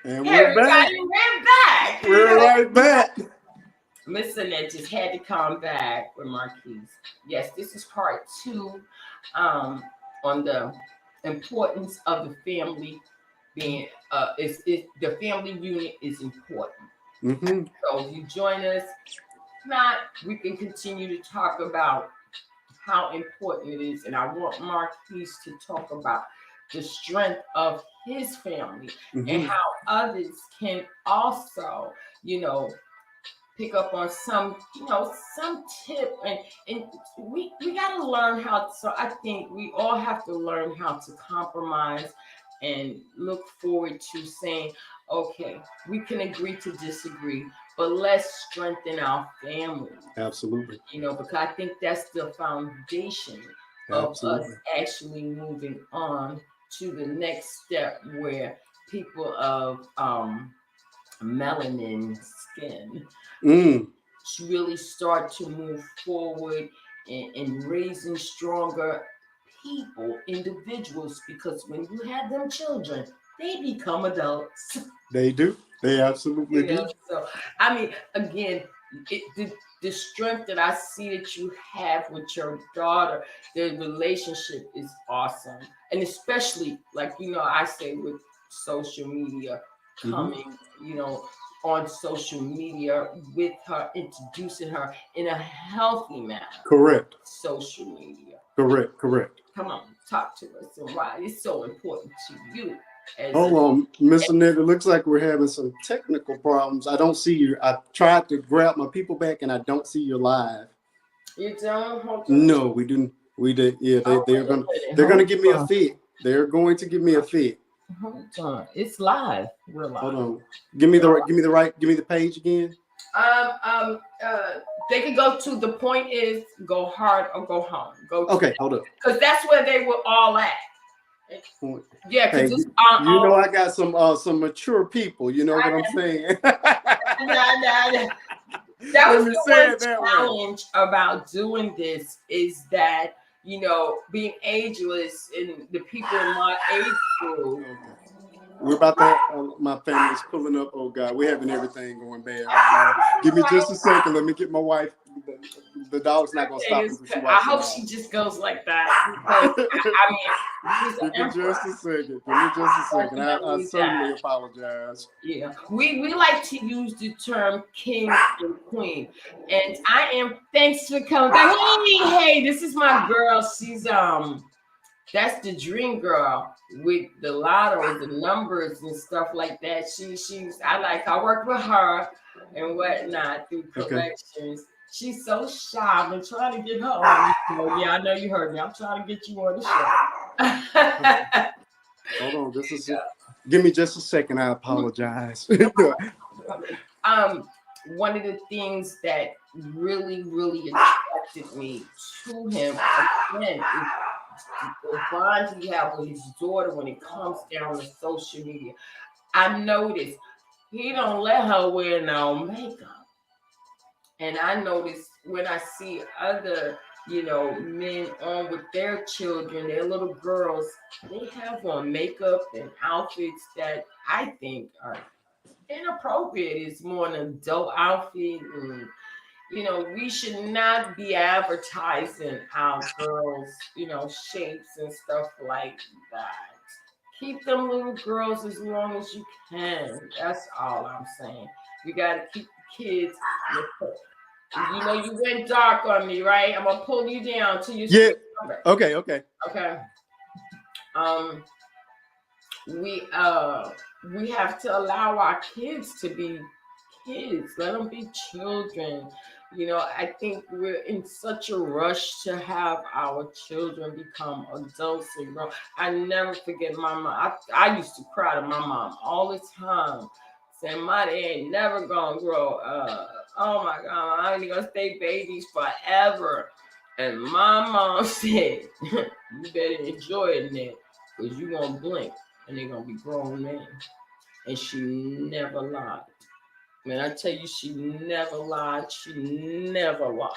And Hey, we're back. everybody, we're back. We're right back. Miss Annette just had to come back with Marquise. Yes, this is part two on the importance of the family being the family unit is important. Mm-hmm. So if you join us, if not, we can continue to talk about how important it is. And I want Marquise to talk about the strength of his family and Mm-hmm. how others can also, you know, pick up on some, some tip and we got to learn how. So I think we all have to learn how to compromise and look forward to saying, okay, we can agree to disagree, but let's strengthen our family. Absolutely. Because I think that's the foundation of us Absolutely. actually moving on to the next step where people of melanin skin Mm. really start to move forward in raising stronger people, individuals, because when you have them children, they become adults. They do. They absolutely do. So I mean, again, the strength that I see that you have with your daughter, the relationship is awesome, and especially like I say with social media Mm-hmm. coming, on social media with her, introducing her in a healthy manner. Correct. Social media. Correct. Correct. Come on, talk to us and why it's so important to you as Hold a. on, Miss Annette. It looks like we're having some technical problems. I don't see you. I tried to grab my people back, and I don't see you live. You don't hold on. No, we didn't. We did. Yeah, Oh, they're wait a gonna minute. they're gonna Hold give me a on. fit. They're going to give me a fit. Hold on. It's live. We're live. Hold on. Give me the page again. Um, um, uh, they can go to the point is go hard or go home. Go to Okay, hold up. because that's where they were all at. Yeah, Hey, because it's I got some mature people. You know what I'm saying? That Let was me the say one it that way. challenge about doing this is that being ageless and the people in my age group. We're about to. My family's pulling up. Oh God, we're having everything going bad right now. Give me just a second. Let me get my wife. The dog's not gonna stop until she I walks hope in. she just goes like that because I mean she's an Give me emperor. just a second. Give me just a second. I certainly apologize. Yeah, we like to use the term king and queen, and I am. Thanks for coming back. Hey, this is my girl. She's that's the dream girl with the lottos, the numbers and stuff like that. I work with her and whatnot through collections. She's so shy. I've been trying to get her on the show. Yeah, I know you heard me. I'm trying to get you on the show. Hold on, just a second. Give me just a second. I apologize. One of the things that really, really attracted me to him again is the bond he have with his daughter when it comes down to social media. I noticed he don't let her wear no makeup. And I noticed when I see other, men on with their children, their little girls, they have on makeup and outfits that I think are inappropriate. It's more an adult outfit and we should not be advertising our girls, shapes and stuff like that. Keep them little girls as long as you can. That's all I'm saying. You got to keep the kids. You went dark on me, right? I'm gonna pull you down till you. Yeah. Okay. Okay. Okay. Um. We have to allow our kids to be kids. Let them be children. I think we're in such a rush to have our children become adults and grow. I never forget my mom. I used to cry to my mom all the time, saying, "My they ain't never gonna grow up. Oh my God, I ain't gonna stay babies forever." And my mom said, "You better enjoy it, Nick, because you gonna blink and they're gonna be grown men." And she never lied. Man, I tell you, she never lied. She never lied.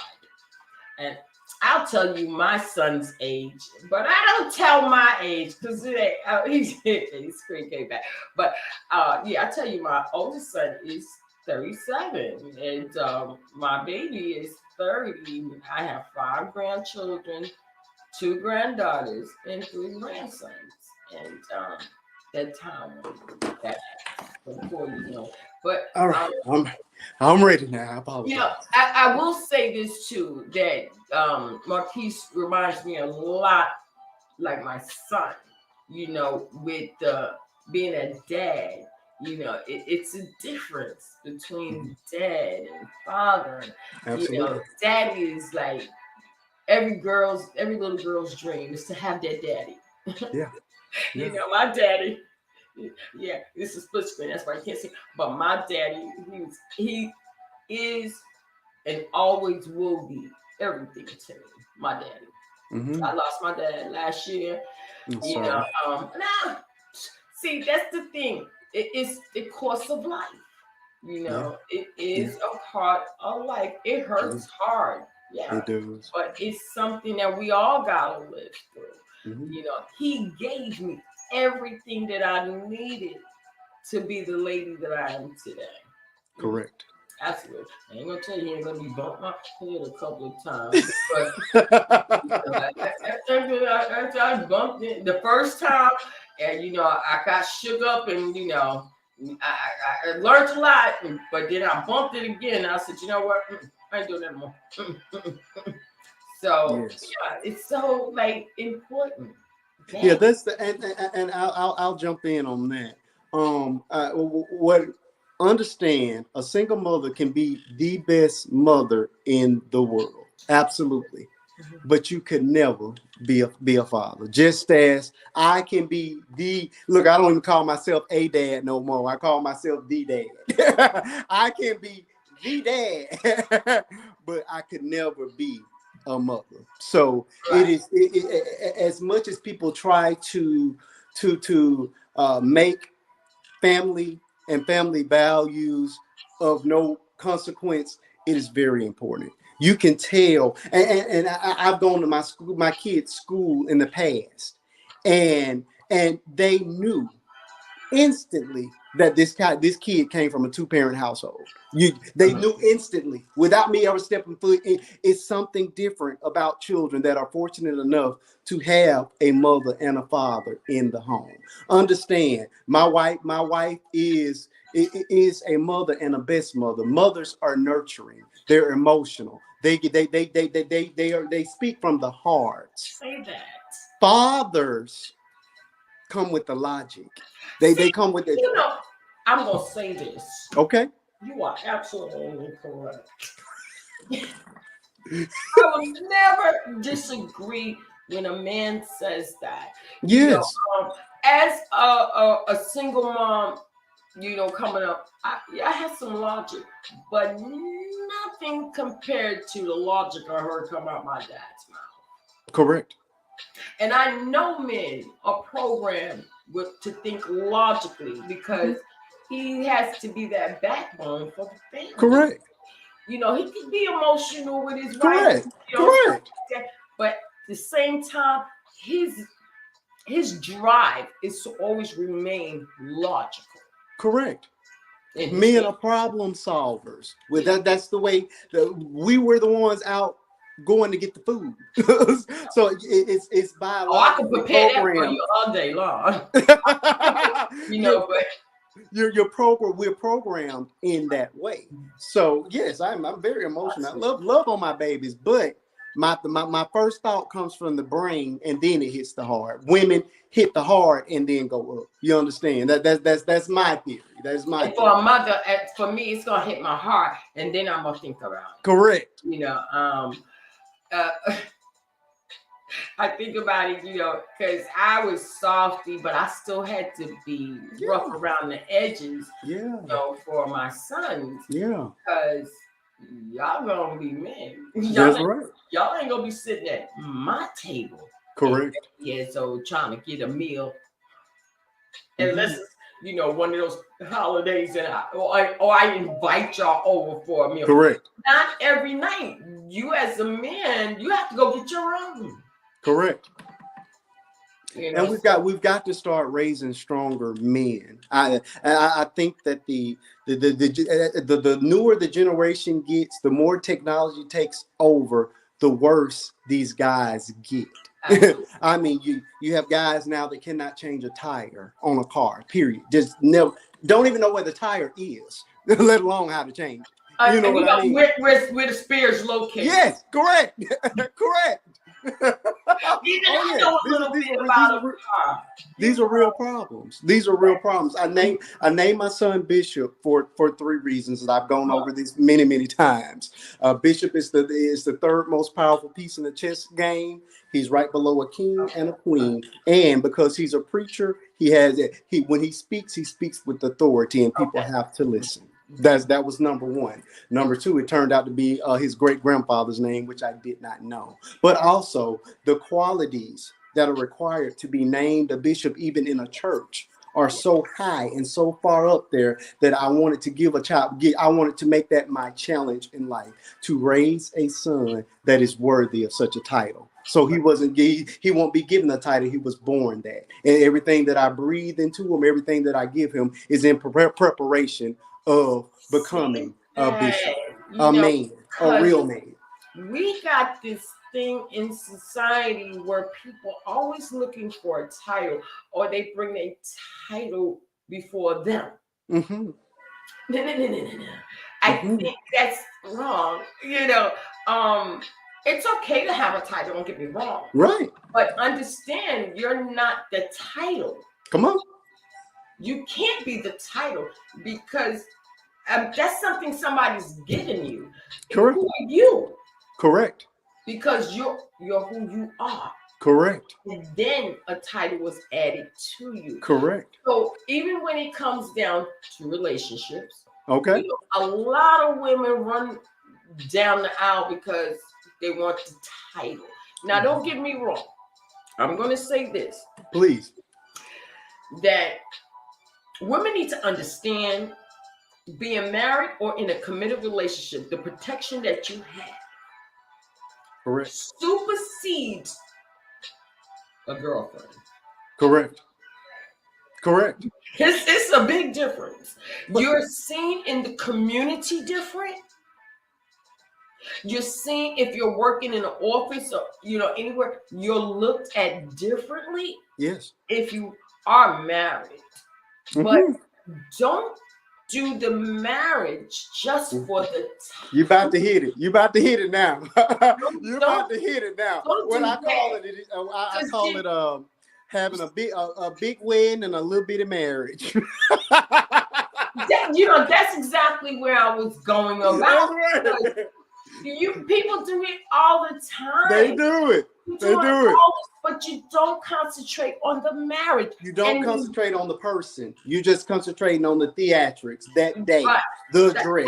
And I'll tell you my son's age, but I don't tell my age because he's pretty came back. But yeah, I tell you, my oldest son is 37, and my baby is 30. I have 5 grandchildren, 2 granddaughters, and 3 grandsons, and that time that before but All right, I'm ready now. I apologize. I will say this too, that Marquise reminds me a lot like my son, with being a dad. It's a difference between dad and father. Absolutely. Daddy is like every little girl's dream is to have their daddy. Yeah. My daddy. Yeah, this is split screen. That's why I can't see. But my daddy, he is and always will be everything to me. My daddy. Mm-hmm. I lost my dad last year. Sorry. See, that's the thing. It's the course of life. It is a part of life. It hurts hard. Yeah, it does. But it's something that we all gotta live through. Mm-hmm. He gave me everything that I needed to be the lady that I am today. Correct. Absolutely. I ain't gonna tell you, he ain't gonna be bumped my head a couple of times. But I bumped it the first time, and I got shook up, and I learned a lot, but then I bumped it again. And I said, you know what? I ain't doing that anymore. So it's so important. Yeah, that's and I'll jump in on that. Understand, a single mother can be the best mother in the world, absolutely, but you could never be a father. Just as I can be I don't even call myself a dad no more. I call myself the dad. I can be the dad, but I could never be a mother. So it is as much as people try to make family and family values of no consequence, it is very important. You can tell, and I've gone to my kids' school in the past, and they knew instantly that this kid came from a 2-parent household. They knew instantly without me ever stepping foot in. It's something different about children that are fortunate enough to have a mother and a father in the home. Understand, my wife is a mother and a best mother. Mothers are nurturing. They're emotional. They speak from the heart. Say that. Fathers come with the logic. They come with it. I'm gonna say this. Okay. You are absolutely correct. I will never disagree when a man says that. Yes. As a single mom, coming up, I had some logic, but nothing compared to the logic I heard come out my dad's mouth. Correct. And I know men are programmed to think logically because he has to be that backbone for the family. Correct. He can be emotional with his wife. Correct. But at the same time, his drive is to always remain logical. Correct. Men are problem solvers. That's the way we were the ones out going to get the food. So it's biologically I can prepare that for you all day long. But we're programmed in that way. So yes, I'm very emotional. I love on my babies, but my first thought comes from the brain and then it hits the heart. Women hit the heart and then go up. You understand? That's my theory. That's my theory. For a mother, for me, it's gonna hit my heart and then I'm gonna think around it. Correct. I think about it, because I was softy, but I still had to be rough around the edges, for my sons. Yeah. Because y'all gonna be men. That's right. Y'all ain't gonna be sitting at my table. Correct. Yeah, so trying to get a meal. And one of those holidays, and I invite y'all over for a meal. Correct. Not every night. You as a man, you have to go get your own. Correct. You know, And we've got to start raising stronger men. I think that the newer the generation gets, the more technology takes over, the worse these guys get. I mean, you have guys now that cannot change a tire on a car. Period. Just never, don't even know where the tire is, let alone how to change it. You know what I mean? Where the spares located. Yes, correct. Correct. These are real problems. These are real problems. I named my son Bishop for 3 reasons that I've gone over this many times. Bishop is the third most powerful piece in the chess game. He's right below a king and a queen. And because he's a preacher, when he speaks with authority, and people have to listen. That was number 1. Number 2, it turned out to be his great grandfather's name, which I did not know. But also the qualities that are required to be named a bishop, even in a church, are so high and so far up there that I wanted to I wanted to make that my challenge in life, to raise a son that is worthy of such a title. So he won't be given the title. He was born that. And everything that I breathe into him, everything that I give him is in preparation of becoming a bishop, a man, a real man. We got this thing in society where people are always looking for a title, or they bring a title before them. Mm-hmm. No. I think that's wrong. It's okay to have a title, don't get me wrong. Right. But understand, you're not the title. Come on. You can't be the title, because that's something somebody's giving you. Correct. Who are you? Correct. Because you're who you are. Correct. And then a title was added to you. Correct. So even when it comes down to relationships, okay, a lot of women run down the aisle because they want the title. Now, don't get me wrong. I'm going to say this. Please. That women need to understand, being married or in a committed relationship, the protection that you have supersedes a girlfriend. Correct. It's a big difference. You're seen in the community different. You're seen, if you're working in an office or anywhere, you're looked at differently. Yes. If you are married. But don't do the marriage just for the time. You about to hit it. You about to hit it now. You about to hit it now. What I call it having a big wedding and a little bit of marriage. That's exactly where I was going about. People do it all the time. They do it. But you don't concentrate on the marriage. You don't concentrate on the person. You just concentrating on the theatrics that day, the dress,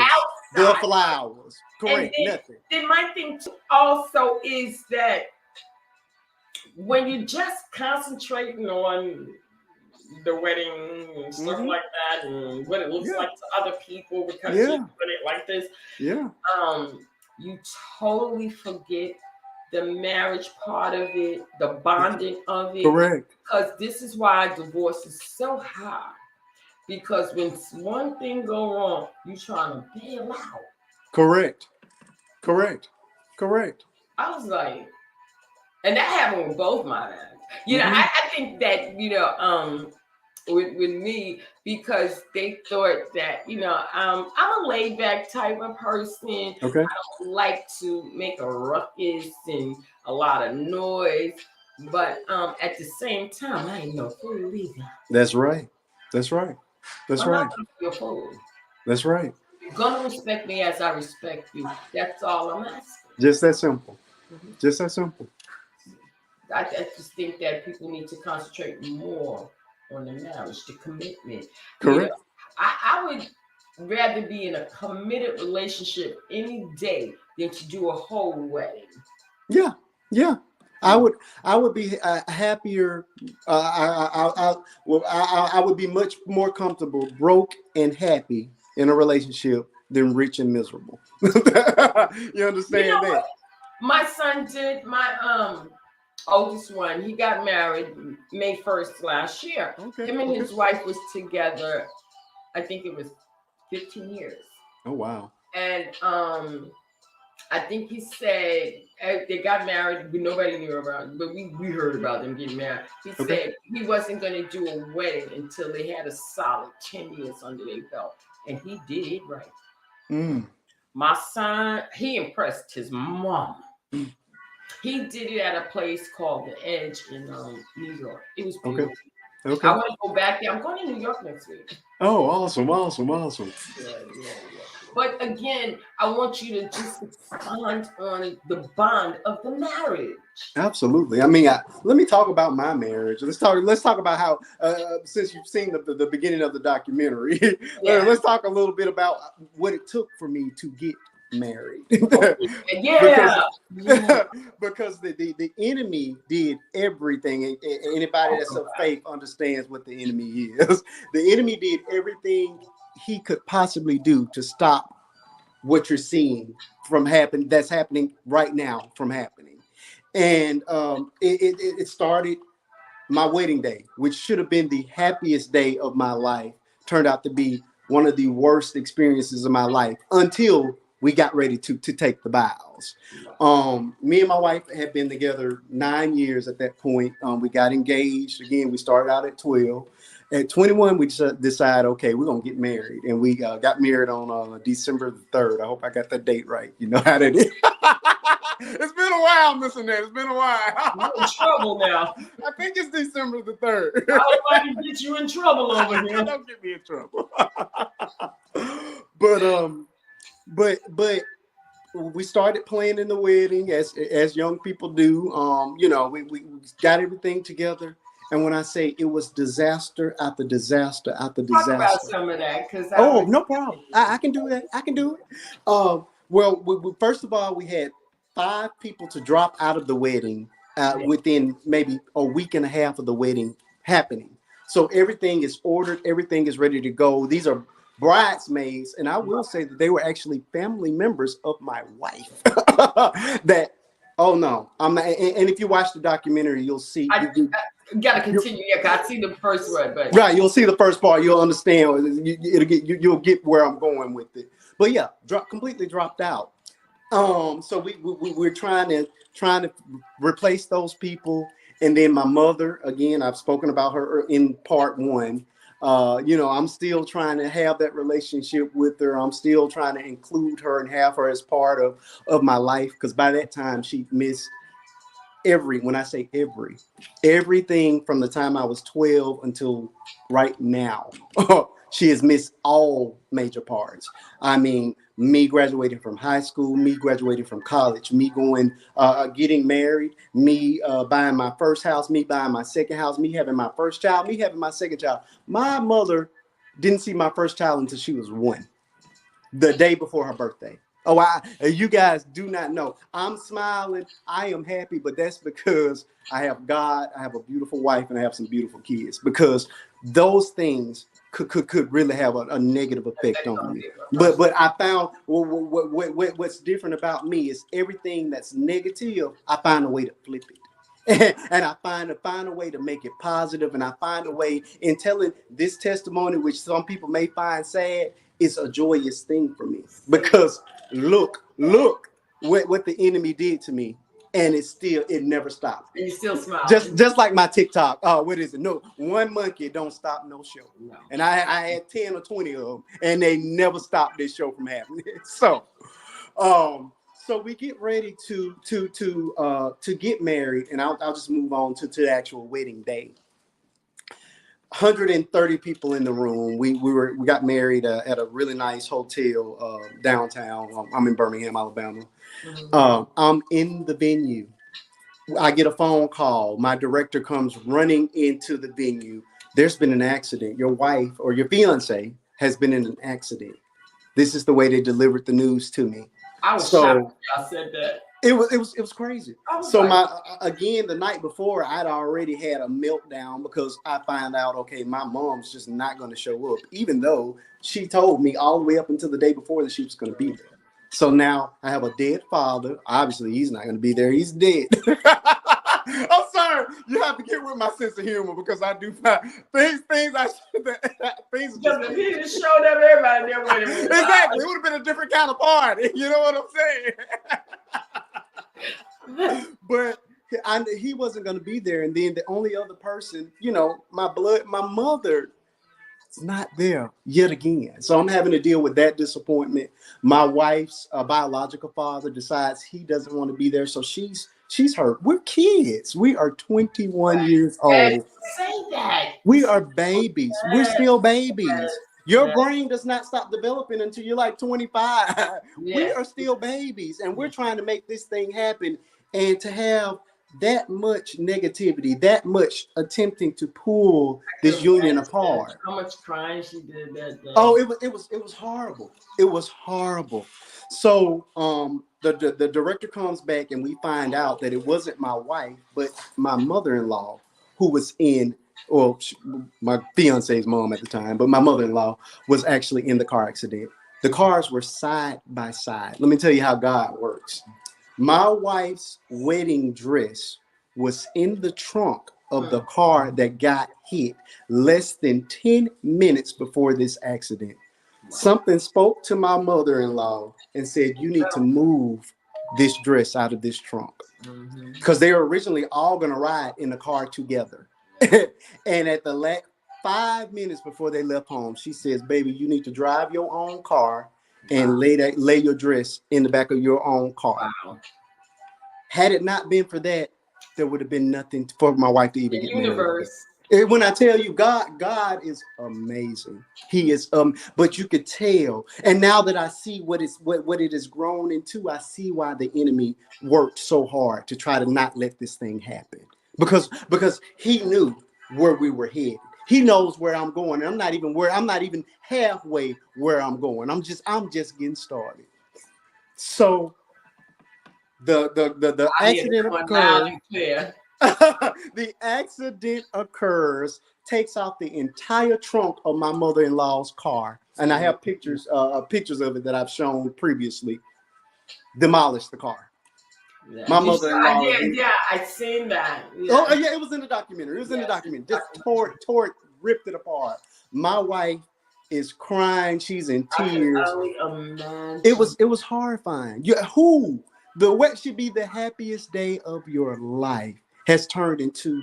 the flowers. Correct. Nothing. Then my thing too also is that when you just concentrating on the wedding and stuff like that, and what it looks like to other people because you put it like this, you totally forget the marriage part of it, the bonding of it. Correct. Because this is why divorce is so hard. Because when one thing go wrong, you trying to bail out. Correct. I was like, and that happened with both my dads. I think that, with me, because they thought that, I'm a laid back type of person. Okay. I don't like to make a ruckus and a lot of noise. But at the same time, I ain't no fool either. That's right. I'm not gonna be a fool. That's right. You're gonna respect me as I respect you. That's all I'm asking. Just that simple. Just that simple. I just think that people need to concentrate more on the marriage, the commitment. Correct. I would rather be in a committed relationship any day than to do a whole wedding. Yeah. I would be happier. I would be much more comfortable broke and happy in a relationship than rich and miserable. You You know understand what? that? My son did. My oldest one, he got married May 1st last year. Okay. Him and Okay. his wife was together, I think it was 15 years. Oh wow. And I think he said they got married, but nobody knew about it. But we heard about them getting married. He Okay. said he wasn't going to do a wedding until they had a solid 10 years under their belt. And he did it right. Mm. My son, he impressed his mom. He did it at a place called The Edge in New York. It was beautiful. Okay. I want to go back there. I'm going to New York next week. Oh, awesome. Yeah. But again, I want you to just expand on the bond of the marriage. Absolutely. I mean, let me talk about my marriage. Let's talk about how, since you've seen the beginning of the documentary, let's talk a little bit about what it took for me to get married. Yeah. because the enemy did everything. And anybody that's of faith understands what the enemy is. The enemy did everything he could possibly do to stop what you're seeing from that's happening right now from happening. And it started my wedding day, which should have been the happiest day of my life, turned out to be one of the worst experiences of my life until we got ready to take the vows. Me and my wife had been together 9 years at that point. We got engaged. Again, we started out at 12. At 21, we just decided, okay, we're going to get married. And we got married on December the 3rd. I hope I got that date right. You know how that is. It's been a while, Miss Annette. It's been a while. You're in trouble now. I think it's December the 3rd. I hope I can get you in trouble over here. Don't get me in trouble. But we started planning the wedding as young people do. We got everything together. And when I say it was disaster after disaster after disaster. Talk about some of that, because no problem. I can do that. I can do it. Well, first of all, we had 5 people to drop out of the wedding within maybe a week and a half of the wedding happening. So everything is ordered. Everything is ready to go. These are bridesmaids, and I will say that they were actually family members of my wife. Oh no, I'm not. And if you watch the documentary, you'll see. Gotta continue. Yeah, I see the first one, but right, you'll see the first part. You'll understand. You'll get where I'm going with it. But yeah, completely dropped out. So we're trying to replace those people, and then my mother. Again, I've spoken about her in part 1. I'm still trying to have that relationship with her. I'm still trying to include her and have her as part of my life, because by that time she missed when I say everything from the time I was 12 until right now. She has missed all major parts. I mean, me graduating from high school, me graduating from college, me getting married, me buying my first house, me buying my second house, me having my first child, me having my second child. My mother didn't see my first child until she was 1, the day before her birthday. Oh, you guys do not know. I'm smiling. I am happy, but that's because I have God, I have a beautiful wife, and I have some beautiful kids. Because those things could really have a negative effect on me. But I found what's different about me is everything that's negative, I find a way to flip it. And I find a way to make it positive, and I find a way in telling this testimony, which some people may find sad, is a joyous thing for me. Because look what the enemy did to me, and it never stopped. And you still smile. Just like my TikTok. What is it? No, one monkey don't stop no show. No. And I had 10 or 20 of them, and they never stopped this show from happening. So we get ready to get married, and I'll just move on to the actual wedding day. 130 people in the room. We got married at a really nice hotel downtown. I'm in Birmingham, Alabama. Mm-hmm. I'm in the venue. I get a phone call. My director comes running into the venue. There's been an accident. Your wife or your fiance has been in an accident. This is the way they delivered the news to me. I was shocked when y'all said that. It was crazy. was So like, again, the night before, I'd already had a meltdown because I find out, okay, my mom's just not going to show up, even though she told me all the way up until the day before that she was going to be there. So now I have a dead father. Obviously, he's not going to be there. He's dead. I'm sorry. You have to get with my sense of humor because I do find things things because just if he just showed up, everybody there with him. exactly. It would have been a different kind of party. You know what I'm saying? But he wasn't going to be there. And then the only other person, my mother, is not there yet again. So I'm having to deal with that disappointment. My wife's biological father decides he doesn't want to be there. So she's hurt. We're kids. We are 21 years old. Say that. We are babies. We're still babies. Your Yes. brain does not stop developing until you're like 25. Yes. We are still babies, and we're trying to make this thing happen. And to have that much negativity, that much attempting to pull this union apart. How much crying she did that day. Oh, it was horrible. It was horrible. So the director comes back and we find out that it wasn't my wife, but my mother-in-law who was in, my fiance's mom at the time, but my mother-in-law was actually in the car accident. The cars were side by side. Let me tell you how God works. My wife's wedding dress was in the trunk of the car that got hit less than 10 minutes before this accident. Something spoke to my mother-in-law and said, you need to move this dress out of this trunk. Because they were originally all going to ride in the car together. And at the last 5 minutes before they left home, she says, baby, you need to drive your own car and lay your dress in the back of your own car. Wow. Had it not been for that, there would have been nothing for my wife to even get married. When I tell you, God is amazing. He is, but you could tell. And now that I see what it has grown into, I see why the enemy worked so hard to try to not let this thing happen. Because he knew where we were headed. He knows where I'm going. And I'm not even halfway where I'm going. I'm just getting started. So the accident occurs. The accident occurs, takes off the entire trunk of my mother-in-law's car, and I have pictures of it that I've shown previously. Demolished the car. Yeah. My mother-in-law. Yeah, I seen that. Yeah. Oh yeah, it was in the documentary. Just tore it, ripped it apart. My wife is crying. She's in tears. It was horrifying. What should be the happiest day of your life has turned into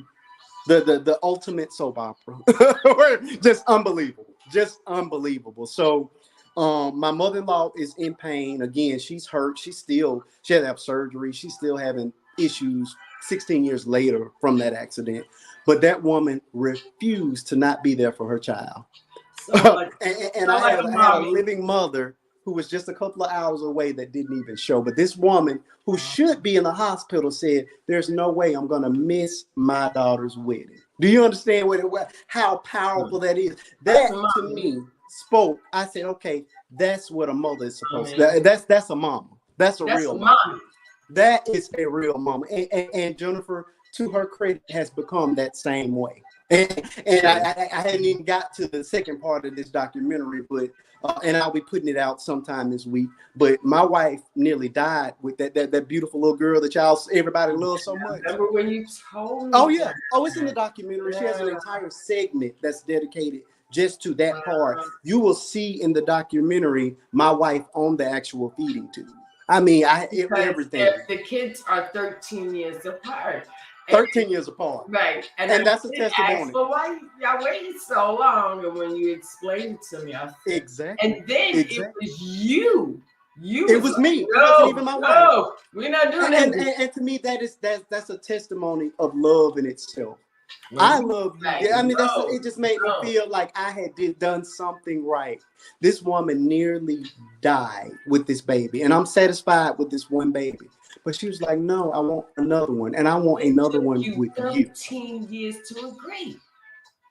the ultimate soap opera. Just unbelievable. So my mother-in-law is in pain. Again, she's hurt. She had to have surgery. She's still having issues 16 years later from that accident. But that woman refused to not be there for her child. And I had a living mother who was just a couple of hours away that didn't even show. But this woman who should be in the hospital said, there's no way I'm going to miss my daughter's wedding. Do you understand how powerful that is? That to me spoke. I said, okay, that's what a mother is supposed to. That's a mama. That's a real mama. That is a real mama. And Jennifer, to her credit, has become that same way. And I hadn't even got to the second part of this documentary, but and I'll be putting it out sometime this week. But my wife nearly died with that beautiful little girl that everybody loves so much. Remember when you told me? Oh yeah, it's in the documentary. She has an entire segment that's dedicated just to that part. You will see in the documentary my wife on the actual feeding tube. I mean, everything. The kids are 13 years apart. 13 years apart. Right. And that's a testimony. But why y'all waited so long? And when you explained it to me, I said, exactly. And then it was you. It was me. It wasn't even my wife. No, we're not doing that. And to me, that's a testimony of love in itself. I love you. I mean, it just made me feel like I had done something right. This woman nearly died with this baby, and I'm satisfied with this one baby. But she was like, no, I want another one, and I want another one with you. 13 years to agree.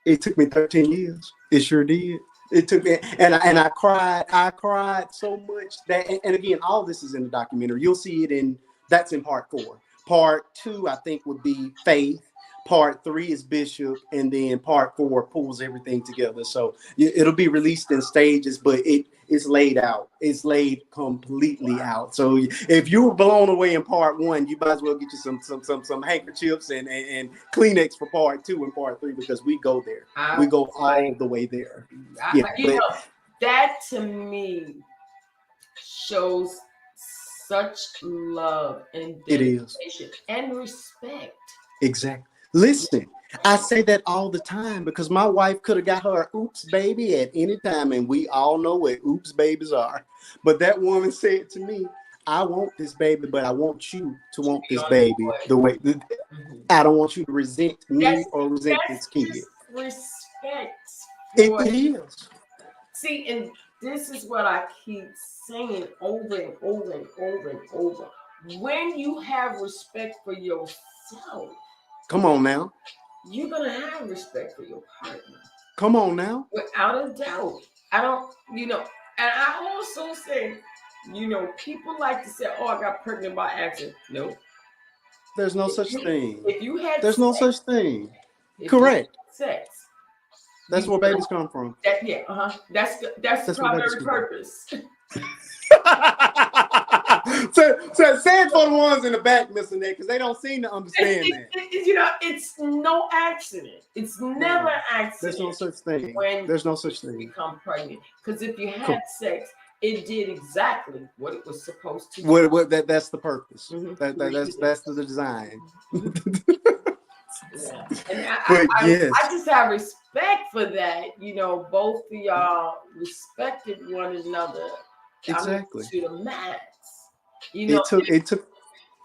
It took me 13 years. It sure did. It took me, and I cried. I cried so much that, and again, all this is in the documentary. You'll see it in That's in part 4. Part 2, I think, would be Faith. Part 3 is Bishop, and then part 4 pulls everything together. So it'll be released in stages, but it's laid out. It's laid completely out. So if you were blown away in part 1, you might as well get you some handkerchiefs and Kleenex for part 2 and part 3, because we go there. We go all the way there. Yeah, that to me shows such love and dedication and respect. Exactly. Listen, I say that all the time because my wife could have got her oops baby at any time, and we all know what oops babies are. But that woman said to me, I want this baby, but I want you to want this baby the way I don't want you to resent me or resent this kid. Respect. It is. See, and this is what I keep saying over and over and over and over. When you have respect for yourself, come on now, you're gonna have respect for your partner. Come on now, without a doubt. I don't, and I also say, people like to say, "Oh, I got pregnant by accident." No, there's no such thing. If you had, there's no such thing. Correct. Sex. That's where babies come from. That's the primary purpose. So say it for the ones in the back missing that, because they don't seem to understand that. It's no accident. It's never an accident. There's no such thing. There's no such thing. Become pregnant, because if you had sex, it did exactly what it was supposed to do. That's the purpose. Mm-hmm. That's the design. Yeah. And I just have respect for that. Both of y'all respected one another. Exactly. To the max. It took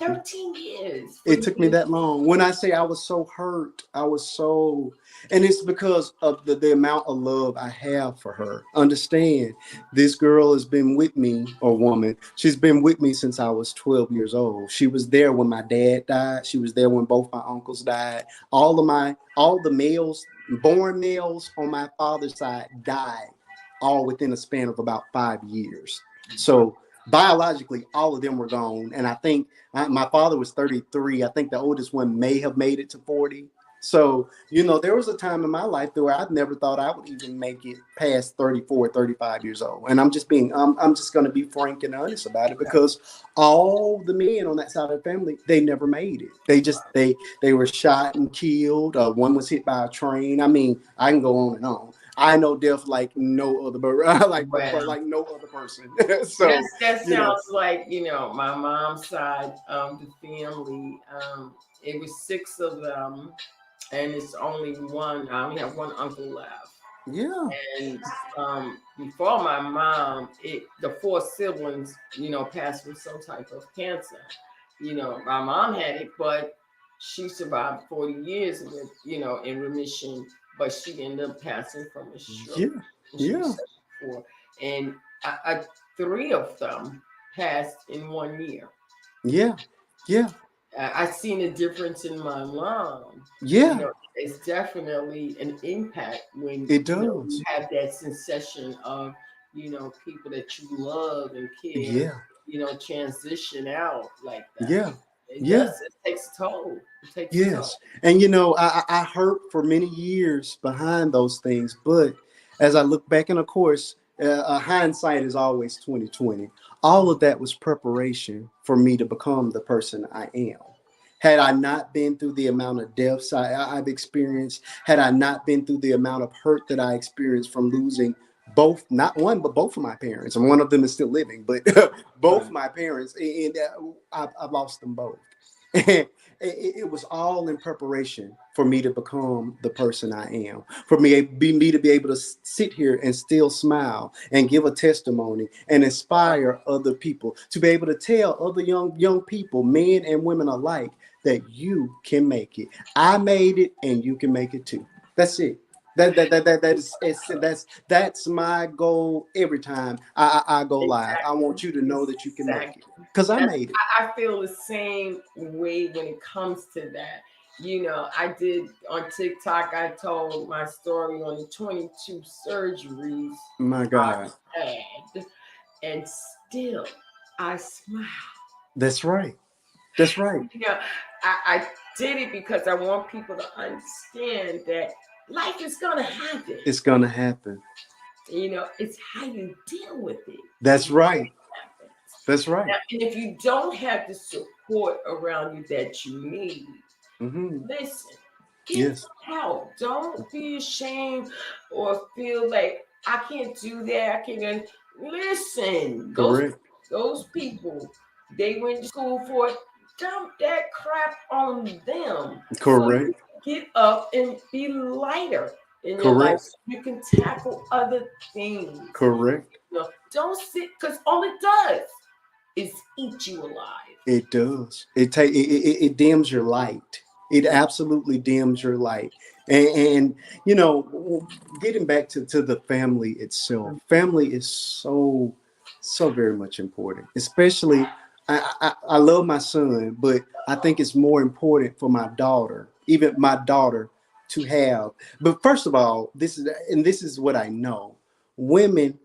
13 years. It took me that long. When I say I was so hurt, and it's because of the amount of love I have for her. Understand, this girl has been with me, or woman, she's been with me since I was 12 years old. She was there when my dad died. She was there when both my uncles died. All the males, born males on my father's side died, all within a span of about 5 years. So biologically, all of them were gone. And I think my father was 33. I think the oldest one may have made it to 40. So, there was a time in my life where I never thought I would even make it past 34, 35 years old. And I'm just going to be frank and honest about it, because all the men on that side of the family, they never made it. They were shot and killed. One was hit by a train. I mean, I can go on and on. I know death like no other, like no other person. So that sounds like my mom's side of the family. It was 6 of them, and it's only one. I only have one uncle left. Yeah. And before my mom, the 4 siblings, passed with some type of cancer. My mom had it, but she survived 40 years with, in remission. But she ended up passing from a stroke. Yeah. And 3 of them passed in 1 year. Yeah. I've seen a difference in my mom. Yeah. It's definitely an impact when it does. You have that sensation of, people that you love and care. Yeah. Transition out like that. Yeah. It takes a toll. Yes. And I hurt for many years behind those things, but as I look back, and of course, hindsight is always 2020. All of that was preparation for me to become the person I am. Had I not been through the amount of deaths I've experienced, had I not been through the amount of hurt that I experienced from losing not one, but both of my parents, and one of them is still living, but both my parents, and I've lost them both. It was all in preparation for me to become the person I am, for me to be able to sit here and still smile and give a testimony and inspire other people, to be able to tell other young people, men and women alike, that you can make it. I made it, and you can make it too. That's it. That's my goal every time I go live. I want you to know that you can make it, because I made it. I feel the same way when it comes to that. I did on TikTok, I told my story on the 22 surgeries. My God. I had, and still I smile. That's right. That's right. You know, I did it because I want people to understand that life is gonna happen. It's gonna happen. You know, it's how you deal with it. That's right. Happens. That's right. Now, and if you don't have the support around you that you need, listen, get Yes. help. Don't be ashamed or feel like I can't do that. I can't. Listen, Correct. those people, they went to school for it. Dump that crap on them. Correct. So get up and be lighter in your Correct. life. So you can tackle other things. Correct. You know, don't sit, because all it does is eat you alive. It does. It dims your light. It absolutely dims your light. And you know, getting back to the family itself, family is so very much important. Especially, I love my son, but I think it's more important for my daughter, even my daughter, to have. But first of all, this is what I know. Women,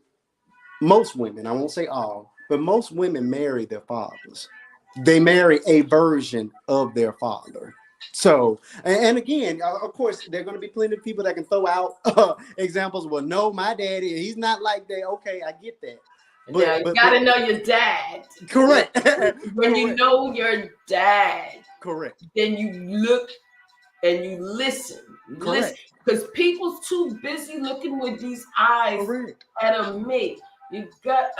most women, I won't say all, but most women marry their fathers. They marry a version of their father. So, and again, of course, there are going to be plenty of people that can throw out examples. Well, no, my daddy, he's not like that. Okay, I get that. But you got to know your dad. Correct. When you know your dad, correct, then you look and you listen. Correct. Because people's too busy looking with these eyes correct. at a mate. You got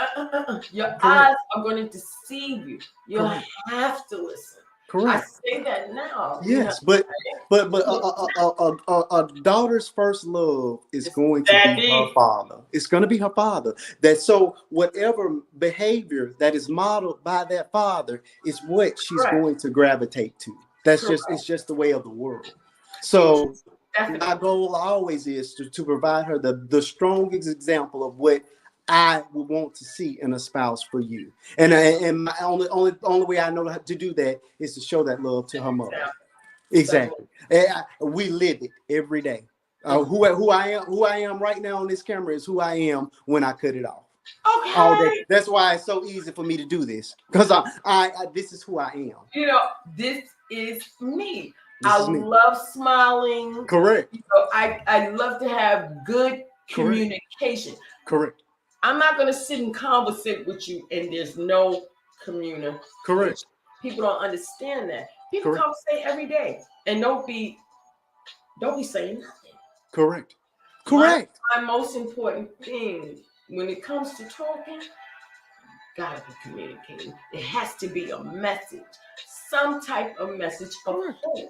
your Correct. eyes are going to deceive you. You Correct. have to listen. Correct. I say that now. Yes, but a daughter's first love is going to be her father. It's going to be her father. That so whatever behavior that is modeled by that father is what she's going to gravitate to. That's it's just the way of the world. So my goal always is to provide her the strongest example of what I would want to see in a spouse for you. And my only way I know how to do that is to show that love to her mother. Exactly. We live it every day. Who I am right now on this camera is who I am when I cut it off. Okay. All day. That's why it's so easy for me to do this, because I this is who I am. You know, this is me. I love smiling. Correct. You know, I love to have good communication. Correct. I'm not going to sit and conversate with you and there's no communication. Correct. People don't understand that. People conversate every day and don't be saying nothing. Correct. Correct. My most important thing when it comes to talking, gotta be communicating. It has to be a message, some type of message of hope.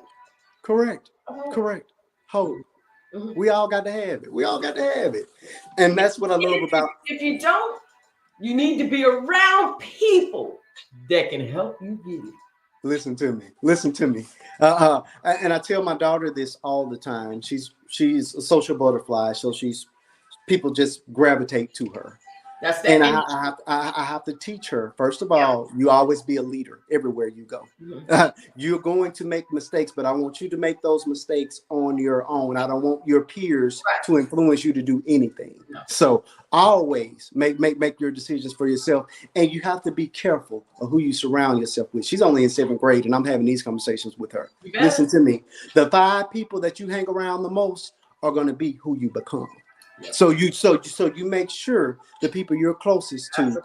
Correct. Correct. Hope. We all got to have it. We all got to have it. And that's what I love about. If you don't, you need to be around people that can help you get it. Listen to me. Listen to me. And I tell my daughter this all the time. She's a social butterfly, so people just gravitate to her. That's that. And I have to teach her. First of all, you always be a leader everywhere you go. You're going to make mistakes, but I want you to make those mistakes on your own. I don't want your peers to influence you to do anything. So always make your decisions for yourself, and you have to be careful of who you surround yourself with. She's only in 7th grade, and I'm having these conversations with her. Listen to me. The 5 people that you hang around the most are going to be who you become. So you make sure the people you're closest to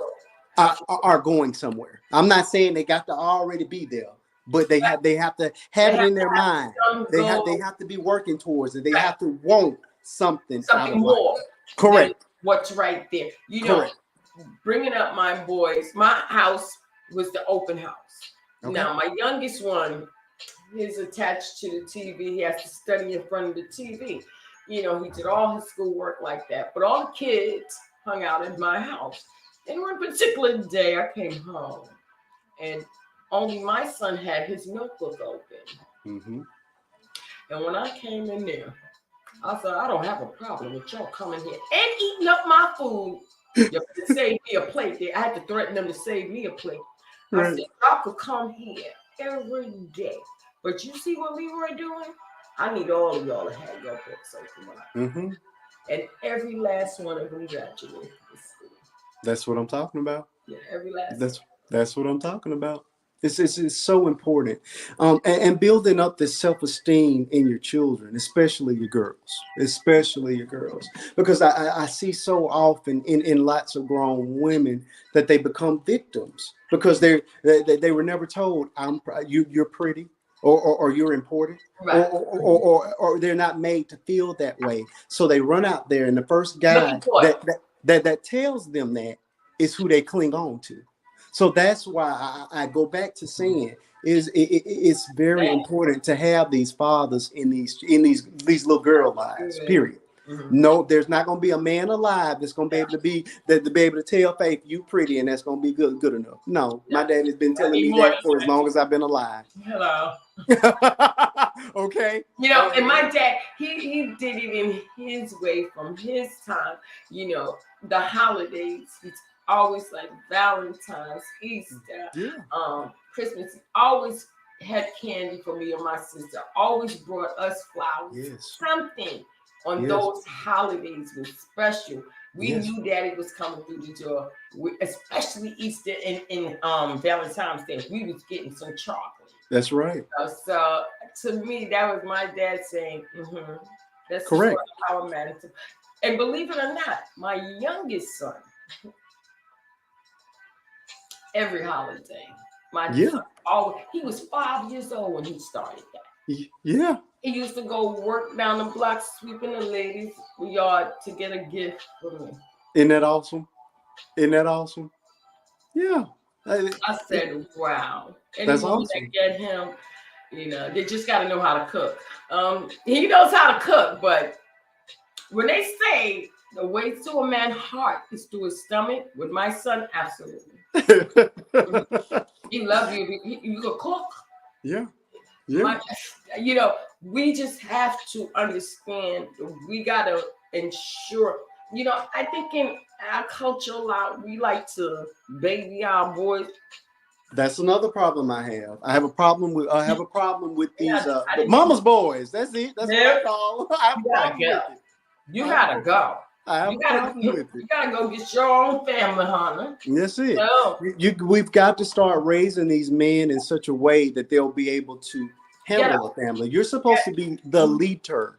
are going somewhere. I'm not saying they got to already be there, but they have to have it in their mind. They have to be working towards it. They have to want something more. Correct. What's right there? You know, bringing up my boys. My house was the open house. Okay. Now my youngest one is attached to the TV. He has to study in front of the TV. You know, he did all his schoolwork like that. But all the kids hung out in my house. And one particular day I came home and only my son had his notebook open. And when I came in there, I said, I don't have a problem with y'all coming here and eating up my food. You have to save me a plate. I had to threaten them to save me a plate. I said, y'all could come here every day. But you see what Leroy doing? I need all of y'all to have your books open. And every last one of them graduated from school. That's what I'm talking about. Yeah, every last That's what I'm talking about. It's so important, and building up the self-esteem in your children, especially your girls, because I see so often in lots of grown women that they become victims because they were never told you're pretty, or you're important, Right. or they're not made to feel that way, so they run out there, and the first guy Looking for it. that tells them that is who they cling on to. So that's why I go back to saying it's very That. important to have these fathers in these little girl lives. Good. Period. Mhm. No, there's not going to be a man alive that's going to be able to be able to tell Faith you pretty and that's going to be good enough. No, my dad has been I telling need me more that for as long as I've been alive. Hello. Okay. You know, and my dad, he did it in his way from his time. You know, the holidays. It's always like Valentine's, Easter, Yeah. Christmas. He always had candy for me and my sister. Always brought us flowers. Yes. Something on Yes. those holidays was special. We Yes. knew Daddy was coming through the door, especially Easter and Valentine's Day. We was getting some chocolate. That's right. So to me, that was my dad saying, that's Correct. how it matters. And believe it or not, my youngest son, every holiday, son always, he was 5 years old when he started that. Yeah. He used to go work down the block sweeping the ladies' yard to get a gift for me. Isn't that awesome? Isn't that awesome? Yeah. I said, wow. Any That's woman awesome. that get him, you know, they just got to know how to cook. He knows how to cook, but when they say the way to a man's heart is through his stomach, with my son, absolutely. He loves you. You could cook. Yeah. Yeah. You know, we just have to understand. We got to ensure. You know, I think in our culture a lot, we like to baby our boys. That's another problem I have. I have a problem with these mama's boys. That's it. That's what I call. I have a problem with it. You gotta go. I have a problem with it. You gotta go get your own family, honey. That's it. So, we've got to start raising these men in such a way that they'll be able to handle a family. You're supposed to be the leader.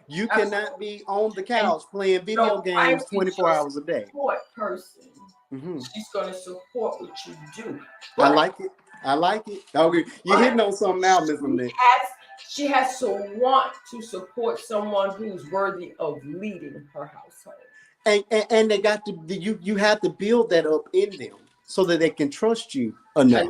You cannot be on the couch playing video games 24 hours a day. Support person. She's gonna support what you do. I like it. Okay, you're hitting on something now, Miss Lynette. She has to want to support someone who's worthy of leading her household. And they got to you have to build that up in them so that they can trust you enough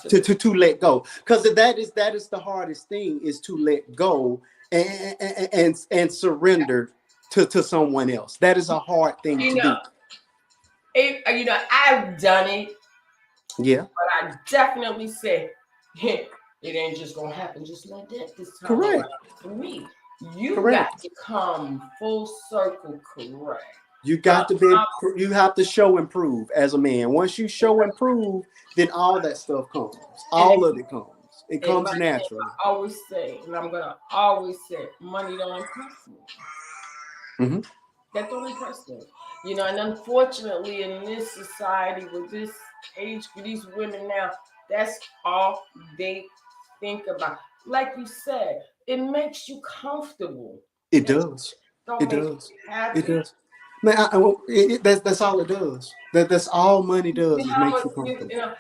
to let go. Because that is the hardest thing, is to let go and surrender to someone else. That is a hard thing to do. You know, I've done it. Yeah. But I definitely say it ain't just gonna happen just like that this time. Correct. For me, you got to come full circle. Correct. You got to be. You have to show and prove as a man. Once you show and prove, then all that stuff comes. All of it comes. It comes naturally. I always say, and I'm gonna always say, money don't impress me. That don't impress me. You know, and unfortunately, in this society, with this age, with these women now, that's all they think about. Like you said, it makes you comfortable. It does. It does. It does. Man, that's all it does. That's all money does, is make you comfortable.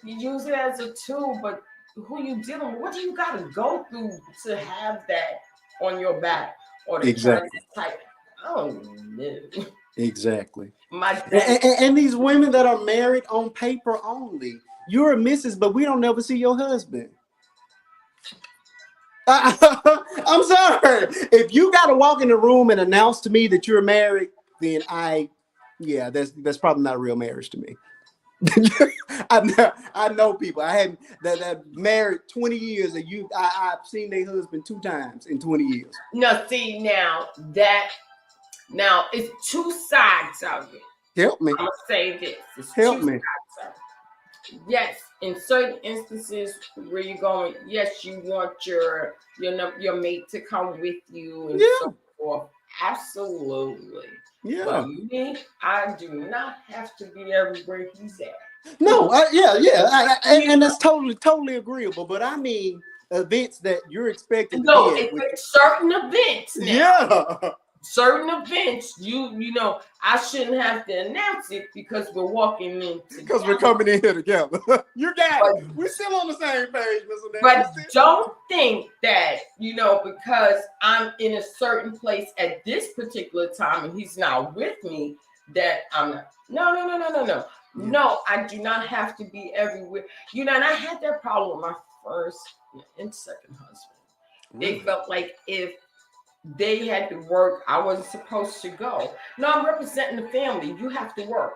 You use it as a tool, but who you dealing with? What do you got to go through to have that on your back, or to type? I don't know. Exactly. And these women that are married on paper only, you're a missus, but we don't never see your husband. I'm sorry. If you got to walk in the room and announce to me that you're married, then that's probably not a real marriage to me. I know people. I had that married 20 years, and I've seen their husband 2 times in 20 years. No, see now it's 2 sides of it. Help me. I'm gonna say this. It's Help 2 me. sides of it. Yes, in certain instances where you're going, yes, you want your mate to come with you and so forth. Absolutely. Yeah. But me, I do not have to be everywhere he's at. No, and that's totally agreeable. But I mean, events that you're expected to be No, at. it's certain events now. Yeah. Certain events, you know, I shouldn't have to announce it because we're walking in Because we're coming in here together. You got it. We're still on the same page, Mr. But don't think that, you know, because I'm in a certain place at this particular time and he's not with me, that I'm not. No. No, I do not have to be everywhere. You know, and I had that problem with my first and second husband. They felt like if they had to work, I wasn't supposed to go. No, I'm representing the family. You have to work.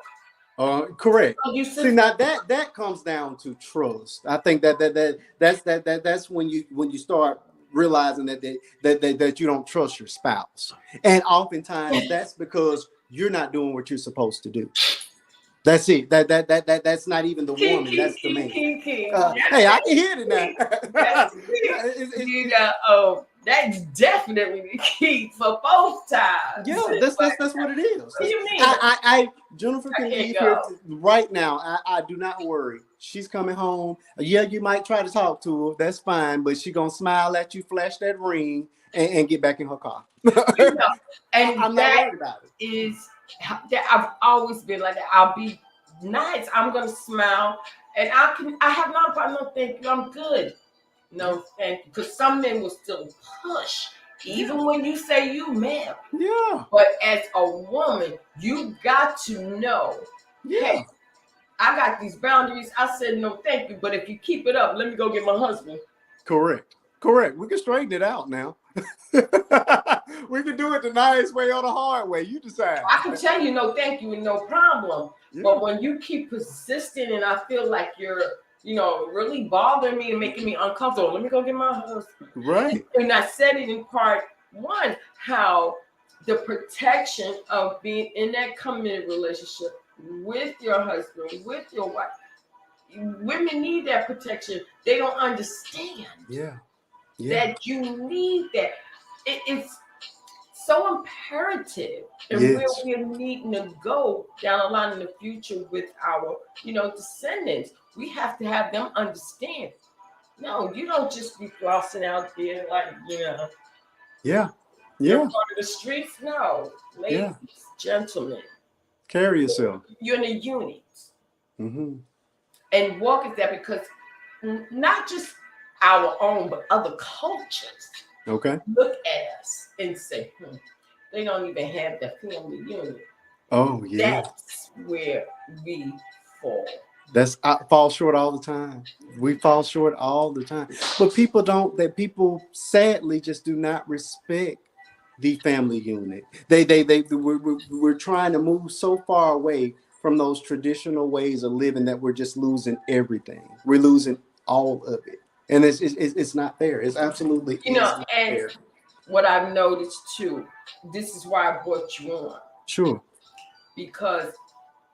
Correct. So See, now that comes down to trust. I think that's when you start realizing that you don't trust your spouse, and oftentimes that's because you're not doing what you're supposed to do. That's it. That's not even the woman. That's the man. Hey, I can hear it now. You know, that's definitely the key for both times. Yeah, that's what it is. What do you mean? Jennifer can leave here right now. I do not worry. She's coming home. Yeah, you might try to talk to her. That's fine, but she's gonna smile at you, flash that ring, and get back in her car. You know, and I'm not worried about it. Is that I've always been like that. I'll be nice. I'm gonna smile, and I have not a problem. No, thank you. I'm good. No, thank you. Because some men will still push, even when you say you ma'am. Yeah. But as a woman, you got to know. Yeah. Hey, I got these boundaries. I said no, thank you. But if you keep it up, let me go get my husband. Correct. We can straighten it out now. We can do it the nice way or the hard way. You decide. I can tell you no, thank you, and no problem. Yeah. But when you keep persisting, and I feel like you're, you know, really bothering me and making me uncomfortable, let me go get my husband. Right. And I said it in part one, how the protection of being in that committed relationship with your husband, with your wife. Women need that protection. They don't understand. Yeah. That you need that. It's so imperative, and where we're needing to go down the line in the future with our, you know, descendants. We have to have them understand. No, you don't just be flossing out there like, you know. Yeah. You're part of the streets. No, ladies, gentlemen. Carry yourself. You're in a unit. Mm-hmm. And walk at that, because not just our own, but other cultures. Okay. Look at us and say, they don't even have the family unit. Oh, yeah. That's where we fall. I fall short all the time. We fall short all the time. But people sadly just do not respect the family unit. We're trying to move so far away from those traditional ways of living that we're just losing everything. We're losing all of it. And it's not fair. It's absolutely not fair. What I've noticed too, this is why I brought you on. Sure. Because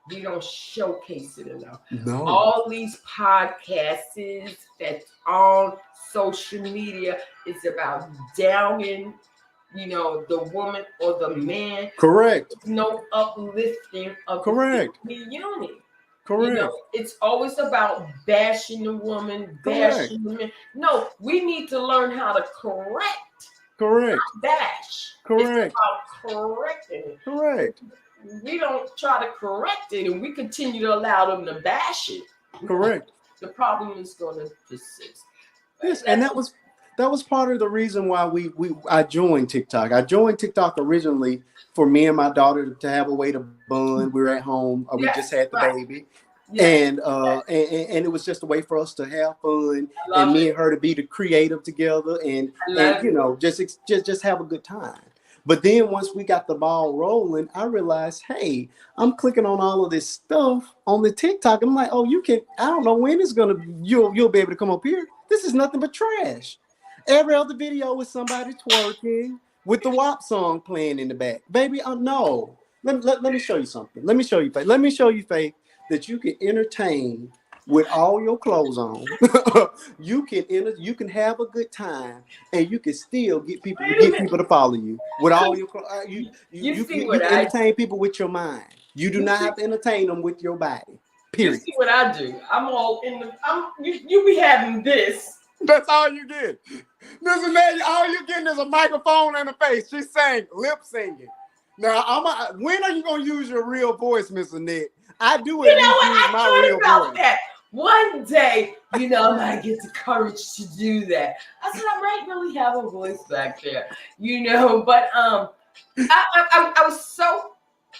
we don't showcase it enough. No. All these podcasts that's on social media is about downing, you know, the woman or the man. Correct. No uplifting of the unit. Correct. You know, it's always about bashing the woman, bashing the man. No, we need to learn how to correct. Correct. Not bash. Correct. It's about correcting it. Correct. We don't try to correct it, and we continue to allow them to bash it. Correct. The problem is going to persist. Yes, and that was part of the reason why I joined TikTok. I joined TikTok originally for me and my daughter to have a way to bond. We were at home. We just had the baby. Yes. And it was just a way for us to have fun and me and her to be the creative together and you know, just have a good time. But then once we got the ball rolling, I realized, hey, I'm clicking on all of this stuff on the TikTok. I'm like, oh, I don't know when you'll be able to come up here. This is nothing but trash. Every other video is somebody twerking with the WAP song playing in the back. Baby, no. Let me show you something. Let me show you, Faith. Let me show you, Faith, that you can entertain with all your clothes on. You can have a good time, and you can still get people to follow you with all your clothes. You can entertain people with your mind. You do not have to entertain them with your body. You Period. see what I do? I'm all in the. You be having this. That's all you get. Mr. Ned, all you getting is a microphone and a face. She's saying, lip singing. Now, when are you gonna use your real voice, Mr. Ned? I do at You know least what? use I my thought real about voice. that. One day, I might get the courage to do that. I said I might really have a voice back there, But I was so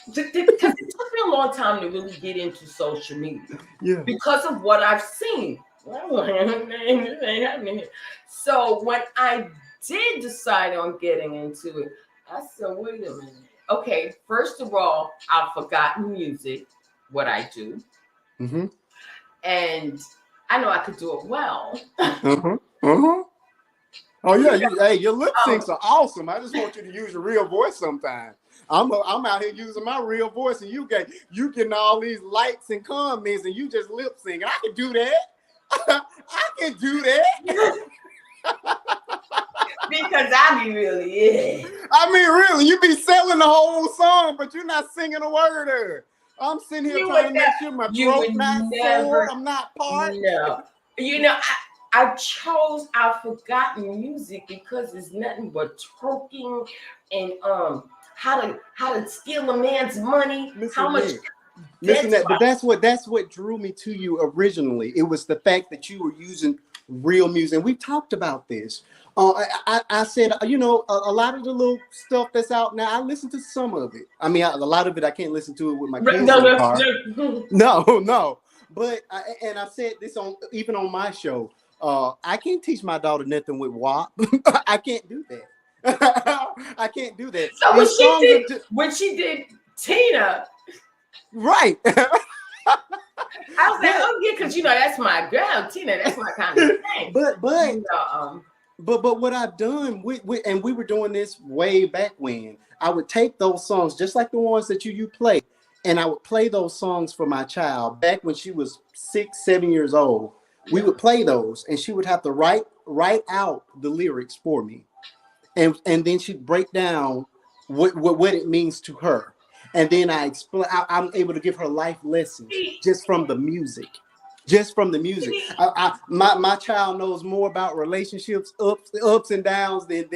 because it took me a long time to really get into social media. Yeah. Because of what I've seen. So when I did decide on getting into it, I said, wait a minute. Okay, first of all, I've forgotten music, what I do. Mm-hmm. And I know I could do it well. Uh-huh. Uh-huh. Oh yeah, hey, your lip syncs are awesome. I just want you to use your real voice sometime. I'm out here using my real voice, and you getting all these likes and comments, and you just lip singing. I can do that. I can do that. Because I be really, I mean, really, you be selling the whole song, but you're not singing a word of it. I'm sitting here trying to make sure my throat not sore. I'm not parched. No. I've forgotten music because it's nothing but twerking and how to steal a man's money. How much Missing that, but that's what drew me to you originally. It was the fact that you were using real music, and we talked about this. I said, a lot of the little stuff that's out now, I listen to some of it. I mean, a lot of it I can't listen to it with my kids in the car. No. But I said this even on my show. I can't teach my daughter nothing with WAP. I can't do that. I can't do that. So when she did Tina. Right. I was like, oh yeah, because that's my girl, Tina. That's my kind of thing. But what I've done, and we were doing this way back when. I would take those songs, just like the ones that you play, and I would play those songs for my child back when she was 6, 7 years old. We would play those, and she would have to write out the lyrics for me, and then she'd break down what it means to her. And then I'm able to give her life lessons just from the music. My child knows more about relationships, ups and downs than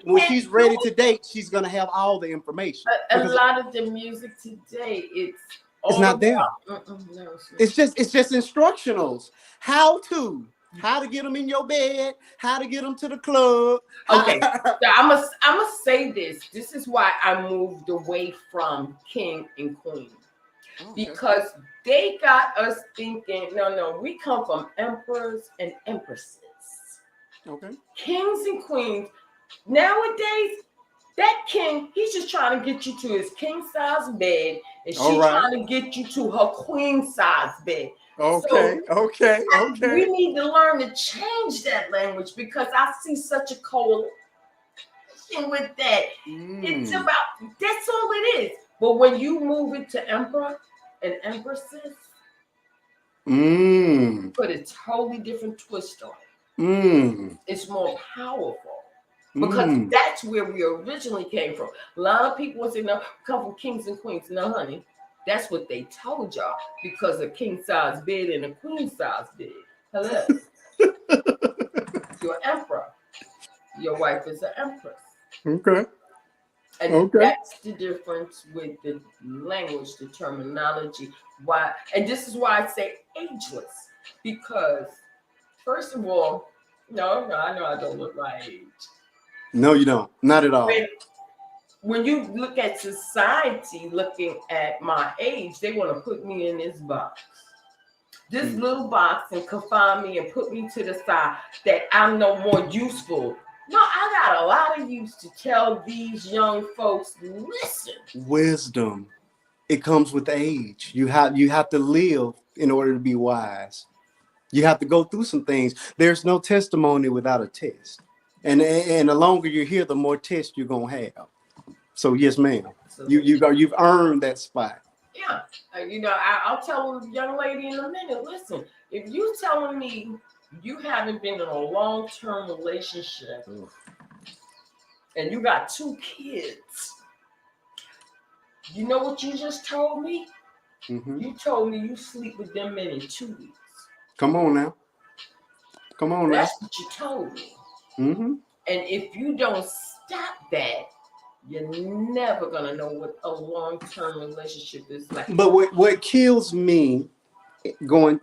when she's ready to date, she's gonna have all the information. A lot of the music today, it's not there. It's just instructionals. How to get them in your bed, how to get them to the club. Okay, so I'm gonna say this. This is why I moved away from King and Queen, because they got us thinking. No, we come from emperors and empresses. Okay, kings and queens. Nowadays, that king, he's just trying to get you to his king size bed, and she's trying to get you to her queen size bed. Okay. We need to learn to change that language because I see such a coalition with that. It's about, that's all it is. But when you move it to emperor and empresses, put a totally different twist on it. It's more powerful because that's where we originally came from. A lot of people would say, no, we come from kings and queens. No, honey. That's what they told y'all because a king size bed and a queen size bed. Hello. You're an emperor. Your wife is an empress. Okay. And that's the difference with the language, the terminology. Why? And this is why I say ageless. Because, first of all, no, I know I don't look my age. No, you don't. Not at all. When you look at society looking at my age, they want to put me in this box. This little box and confine me and put me to the side that I'm no more useful. No, I got a lot of use to tell these young folks, listen. Wisdom. It comes with age. You have to live in order to be wise. You have to go through some things. There's no testimony without a test. And the longer you're here, the more tests you're gonna have. So yes, ma'am. You've earned that spot. Yeah, I'll tell a young lady in a minute. Listen, if you telling me you haven't been in a long-term relationship and you got 2 kids, you know what you just told me? You told me you sleep with them men in 2 weeks. Come on now. Come on now. That's what you told me. Mm-hmm. And if you don't stop that, you're never gonna know what a long-term relationship is like. But what kills me, going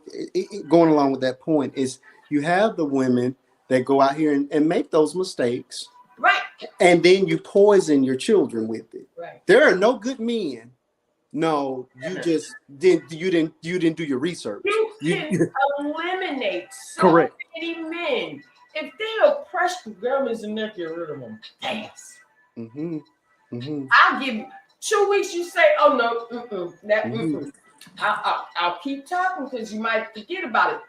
along with that point, is you have the women that go out here and make those mistakes, Right. and then you poison your children with it. Right. There are no good men. No, you just didn't do your research. You can eliminate so Correct. many men. If they oppress the girls and they get rid of them fast. Mm-hmm. Mm-hmm. I'll give you 2 weeks. You say, "Oh no, I'll keep talking because you might forget about it.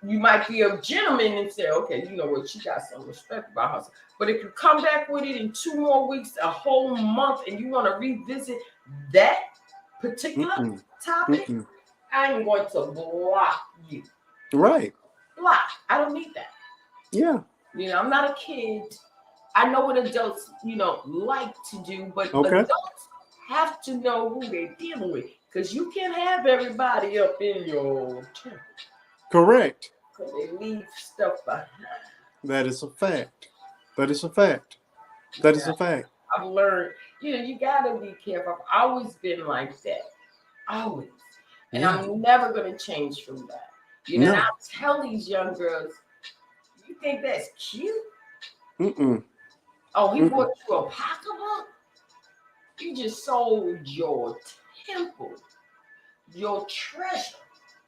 You might be a gentleman and say, okay, you know what, she got some respect about herself. But if you come back with it in 2 more weeks, a whole month, and you want to revisit that particular topic, I'm going to block you. Right. Block. I don't need that. Yeah. You know, I'm not a kid. I know what adults, like to do, but adults have to know who they're dealing with, because you can't have everybody up in your temple. Correct. Because they leave stuff behind. That is a fact. That is a fact. That is a fact. I've learned, you gotta be careful. I've always been like that. Always. And I'm never gonna change from that. And I tell these young girls, you think that's cute? Oh, he bought you a pocketbook? You just sold your temple, your treasure.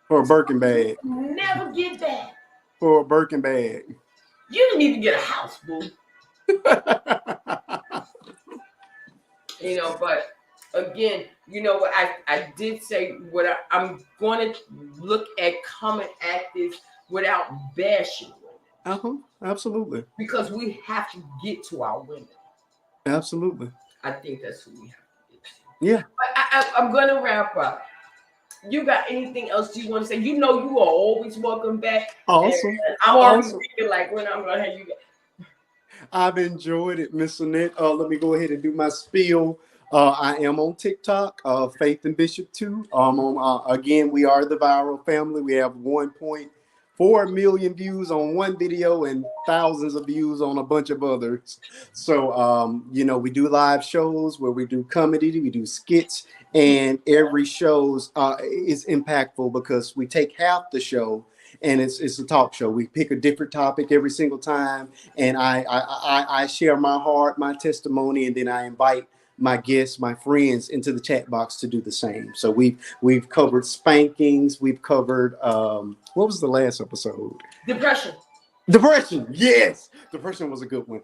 For a Birkin bag. Never get that. For a Birkin bag. You didn't even get a house, boo. But again, what I did say, what I'm going to look at coming at this without bashing women. Absolutely. Because we have to get to our women. Absolutely. I think that's who we have to get to. Yeah. But I'm going to wrap up. You got anything else you want to say? You are always welcome back. Awesome. I'm always thinking like when I'm going to have you back. I've enjoyed it, Miss Annette. Let me go ahead and do my spiel. I am on TikTok, Faith and Bishop 2. Again, we are the viral family. We have 1.4 million views on one video and thousands of views on a bunch of others. So, we do live shows where we do comedy, we do skits, and every show is impactful because we take half the show and it's a talk show. We pick a different topic every single time, and I share my heart, my testimony, and then I invite my guests, my friends into the chat box to do the same. So we've covered spankings. We've covered what was the last episode? Depression. Yes, depression was a good one.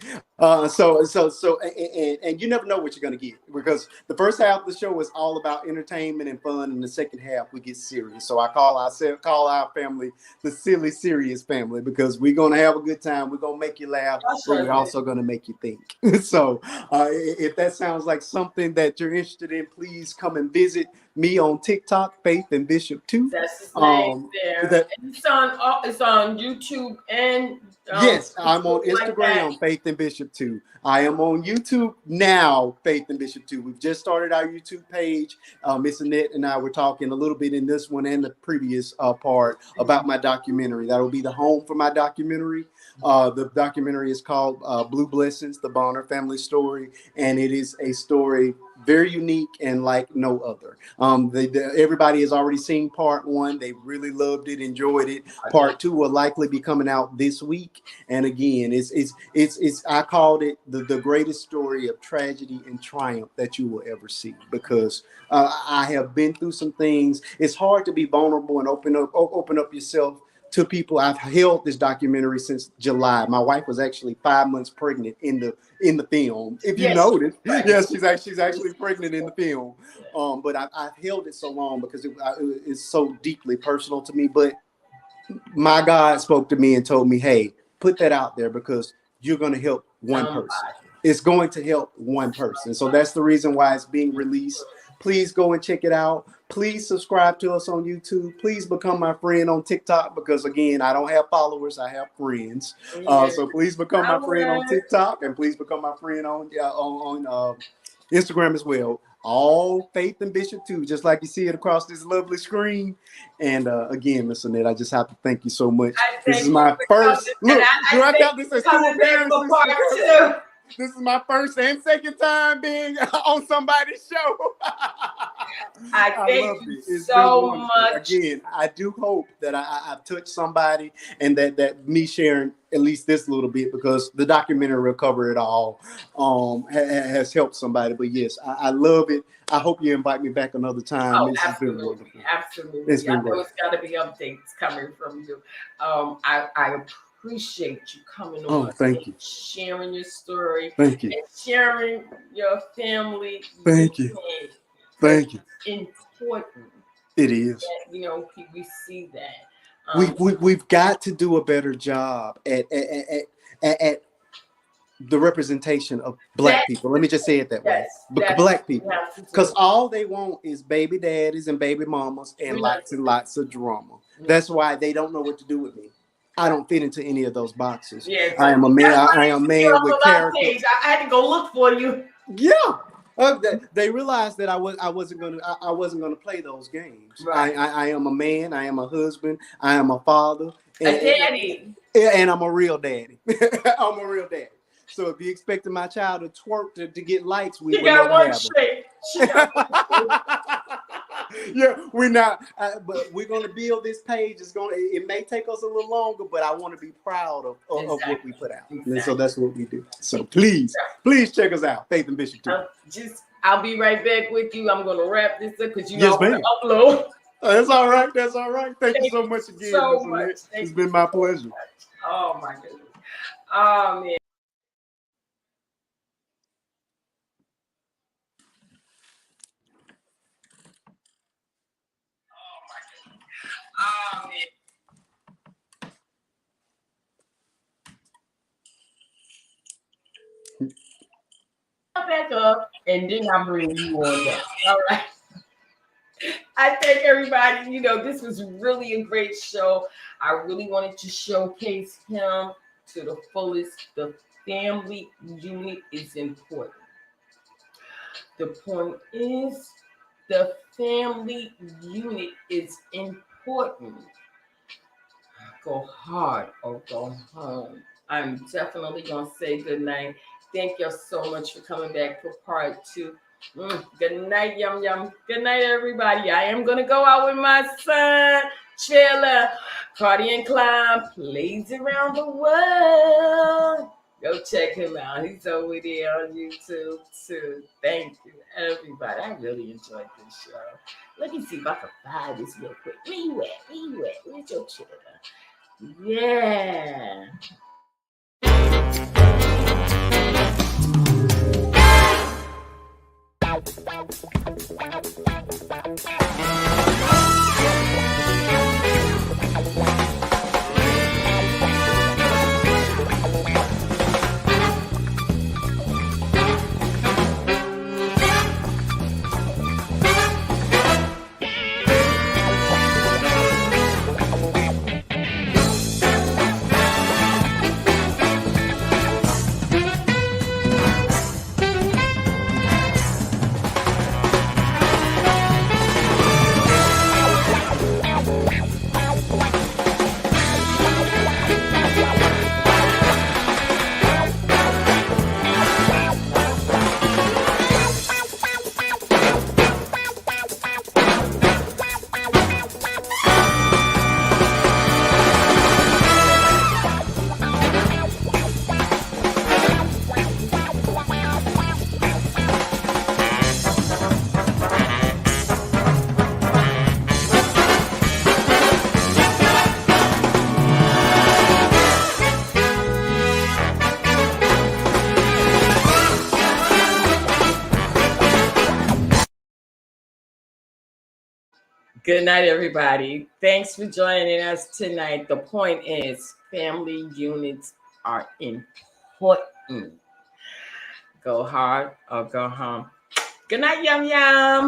So you never know what you're gonna get, because the first half of the show is all about entertainment and fun, and the second half we get serious. So I call our family the silly serious family, because we're gonna have a good time. We're gonna make you laugh, but we're also gonna make you think. So if that sounds like something that you're interested in, please come and visit me on TikTok, Faith and Bishop 2. That's his name there. It's on YouTube and yes, I'm on Instagram, like Faith and Bishop 2. I am on YouTube now, Faith and Bishop 2. We've just started our YouTube page. Miss Annette and I were talking a little bit in this one and the previous part about my documentary. That will be the home for my documentary. The documentary is called Blue Blessings, the Bonner family story, and it is a story very unique and like no other. Everybody has already seen part 1. They really loved it, enjoyed it. Part 2 will likely be coming out this week. And again, it's I called it the greatest story of tragedy and triumph that you will ever see, because I have been through some things. It's hard to be vulnerable and open up yourself to people. I've held this documentary since July. My wife was actually 5 months pregnant in the film. If you noticed, yes, she's actually pregnant in the film. But I've held it so long because it's so deeply personal to me. But my God spoke to me and told me, hey, put that out there, because you're going to help one person. It's going to help one person. So that's the reason why it's being released. Please go and check it out. Please subscribe to us on YouTube. Please become my friend on TikTok, because again, I don't have followers, I have friends. So please become my friend on TikTok, and please become my friend on Instagram as well. all Faith and Bishop too, just like you see it across this lovely screen. And again, Miss Annette, I just have to thank you so much. This is my first look. I got this as 2 appearances. This is my first and second time being on somebody's show. I thank you so much. Again, I do hope that I've touched somebody and that me sharing at least this little bit, because the documentary will cover it all, has helped somebody. But yes, I love it. I hope you invite me back another time. Oh, absolutely. Absolutely. I know it's got to be updates coming from you. I appreciate you coming on. Thank you. Sharing your story. Thank you. And sharing your family. Thank you. Thank you. It's important. It is. That, we see that. We've got to do a better job at the representation of Black people. Let me just say it that way. Black people. Because all they want is baby daddies and baby mamas and lots of drama. That's why they don't know what to do with me. I don't fit into any of those boxes. Yeah, I am a man. I am a man with character. I had to go look for you. Yeah. They realized that I wasn't gonna play those games. Right. I am a man. I am a husband. I am a father. A daddy. And I'm a real daddy. I'm a real daddy. So if you expected my child to twerk to get likes, we would never have them. Yeah, we're not, but we're going to build this page. It may take us a little longer, but I want to be proud of what we put out. Exactly. And so that's what we do. So please check us out, Faith and Bishop too. I'll be right back with you. I'm going to wrap this up because I'm going to upload. That's all right. That's all right. Thank you so much again. So much. It's been my pleasure. Oh my goodness. Oh man. Back up and then I'll bring you on up. All right. I thank everybody. This was really a great show. I really wanted to showcase him to the fullest. The family unit is important. The point is, the family unit is important. Go hard or go home. I'm definitely going to say good night. Thank you so much for coming back for part 2. Good night, Yum Yum. Good night, everybody. I am going to go out with my son, Trailer. Cardi and Climb plays around the world. Go check him out. He's over there on YouTube, too. Thank you, everybody. I really enjoyed this show. Let me see if I can find this real quick. Where you at? Where's your Trailer? Yeah. Good night, everybody. Thanks for joining us tonight. The point is, family units are important. Go hard or go home. Good night, Yum Yum.